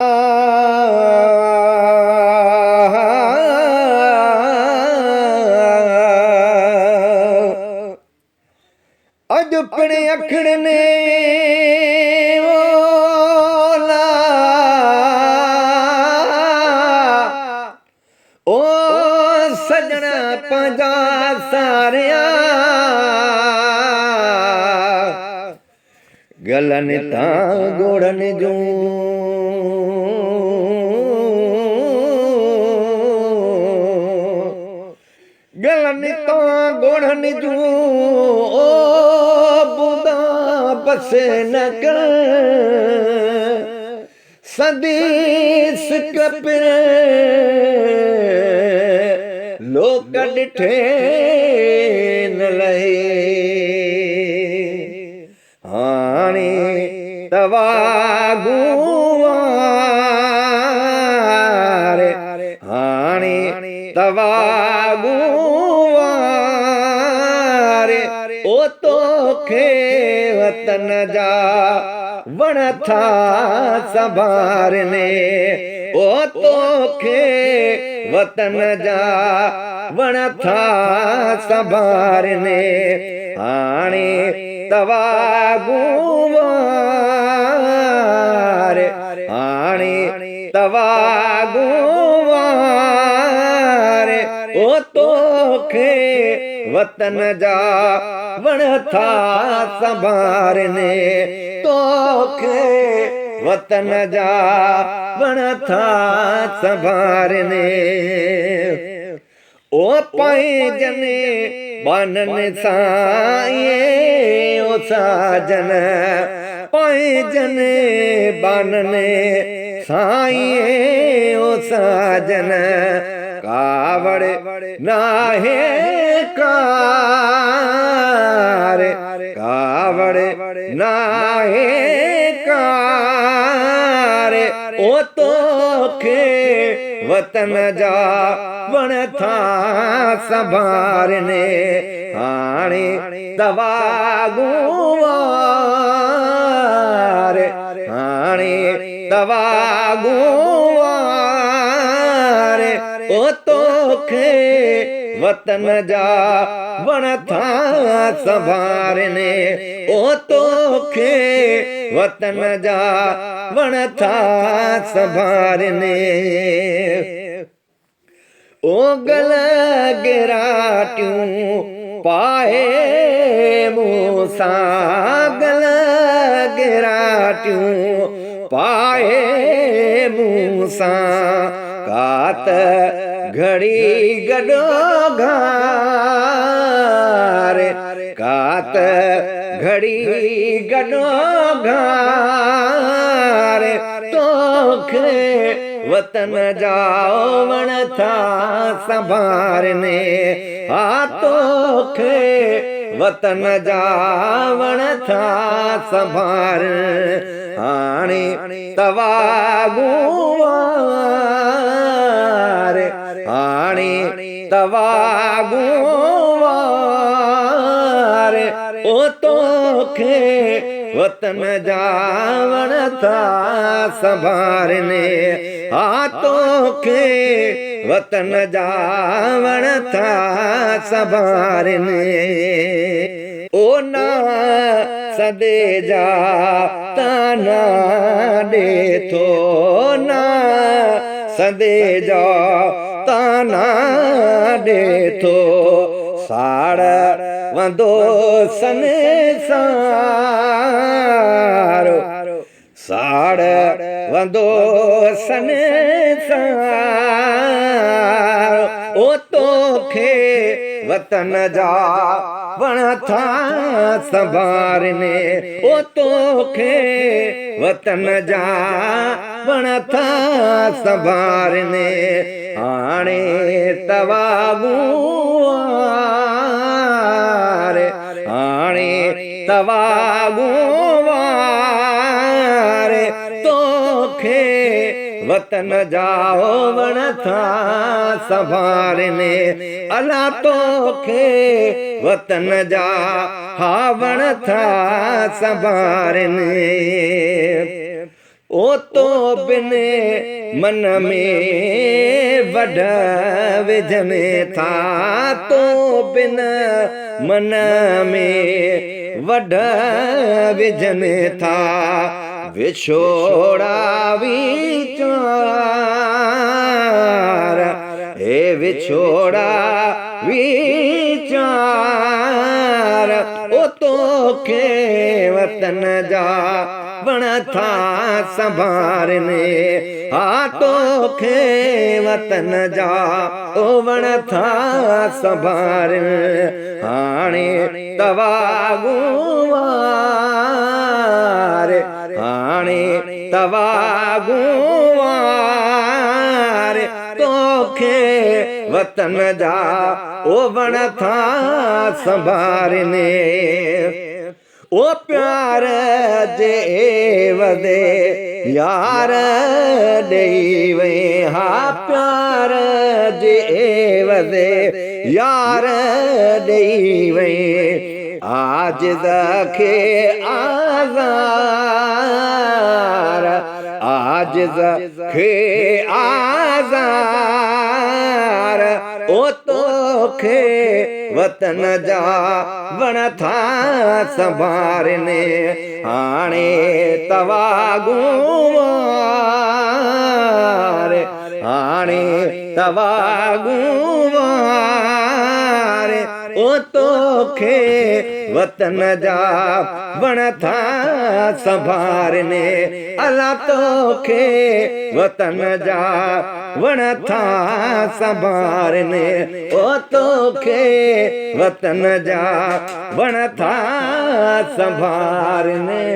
अज अपने अखड़ ने ओ सजना पंजा सारिया गलन ता गोड़न जू गलन ता गोड़न जू ओ बुदा बसे न कर सदीस कपिर लोक डिठे न लहे हाणे तवा गुवारे हाणे तवा गुवारे ओ तोखे वतन जा वण था संभारने ओ तोखे वतन जा वण था संभारने हाणे तवा गुवारे हाणे तवा गुवारे ओ तोखे वतन जा वण था संभारने तोखे वतन जा वण था संभारने ओ पैजने बनन साए ओ साजन पैजने बनन साए ओ साजन कावड़ नाहे कार कावड़ नाहे कार ओ तोखे वतन जा वण था संभारने हाणे तवा गुवारे हाणे तवा गुवारे ओ तोखे वतन जा वण था संभारने ओ तोखे वतन जा वण था संभारने ओ गल गिराटियूं पाए मूसा गल गिराटियूं पाए मूसा कात घड़ी गडो घारे कात घड़ी गडो घारे तोखे वतन जाओ वण था संभारने आ तोखे वतन जा वण था संभार हाणे तवा गुवारे हाणे तवा गुवारे ओ तोखे वतन जा वण था संभारने आ तोखे वतन जा वण था संभारने ओ ना सदे जा ताना दे थो ना सदे जा ताना दे थो साड़ वंदो संसार साड़ वंदो संसार ओ तोखे वतन जा वण था संभारने ओ तोखे वतन जा वण था संभारने हाणे तवा गुवारे हाणे तवा गुवारे तोखे वतन जाओ वण था संभारने अला तोखे वतन जा हा वण था संभारने ओ तो बिन मन में वढ विझनि था, तो बिन मन में वढ विझनि था, विछोड़ा वीचार, हे विछोड़ा वीचार, ओ तोखे वतन जा वण था संभारने, हा तोखे वतन जा ओ वण था संभारने, हाणे तवा गुवार, हाणे तवा गुवार, तोखे वतन जा ओ वण था संभारने, ओ प्यार जे वदे यार ॾेई वे, हा प्यार जे वदे यार ॾेई वे, आजिज़ खे आज़ार, आजिज़ खे आज़ार, ओ तोखे वतन जा वण था संभारने, हाणे तवा गुवार, हाणे तवा गुवार, ओ तोखे वतन जा वण था संभारने, अला तोखे वतन जा वण था संभारने, ओ तोखे वतन जा वण था संभारने।